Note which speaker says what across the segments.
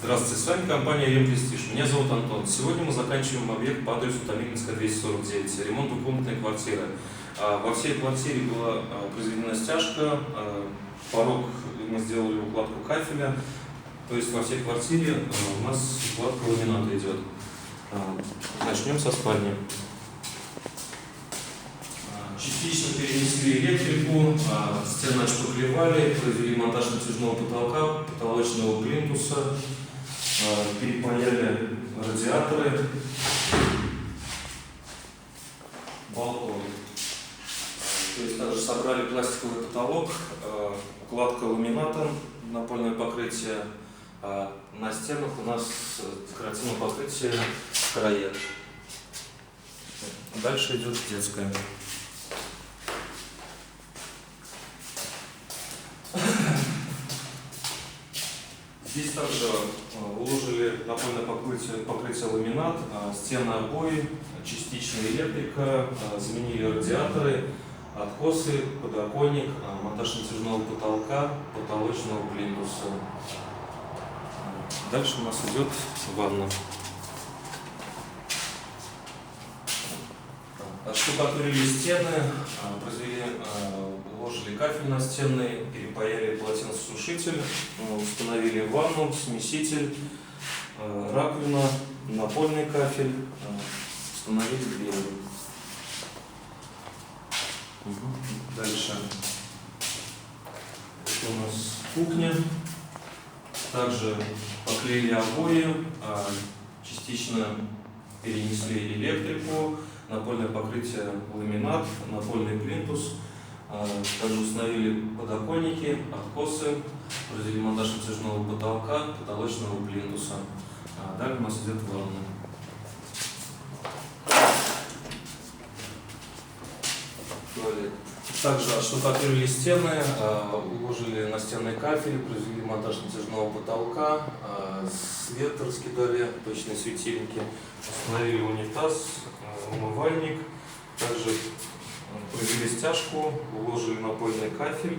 Speaker 1: Здравствуйте, с вами компания Ремпрестиж. Меня зовут Антон. Сегодня мы заканчиваем объект по адресу Томилинская, 249, ремонт двухкомнатной квартиры. Во всей квартире была произведена стяжка, порог мы сделали укладку кафеля, то есть во всей квартире у нас укладка ламината идет. Начнем со спальни. Частично перенесли электрику, стены отшпаклевали, произвели монтаж натяжного потолка, потолочного плинтуса, перепаяли радиаторы, балкон. То есть также собрали пластиковый потолок, укладка ламината, напольное покрытие. На стенах у нас декоративное покрытие краек. Дальше идет детская. Здесь также уложили напольное покрытие ламинат, стены, обои, частичная электрика, заменили радиаторы, откосы, подоконник, монтаж натяжного потолка, потолочного плинтуса. Дальше у нас идет ванна. Отштукатурили стены, уложили кафель настенный, перепаяли полотенцесушитель, установили ванну, смеситель, раковина, напольный кафель, установили двери. Дальше. Это у нас кухня. Также поклеили обои, частично перенесли электрику, напольное покрытие ламинат, напольный плинтус. Также установили подоконники, откосы, произвели монтаж натяжного потолка, потолочного плинтуса. Далее у нас идет ванна. Туалет. Также отштукатурили стены, уложили настенный кафель, произвели монтаж натяжного потолка, свет раскидали, точные светильники, установили унитаз, умывальник, также произвели стяжку, уложили напольный кафель.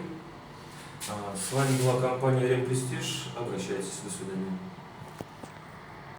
Speaker 1: С вами была компания Ремпрестиж. Обращайтесь. До свидания.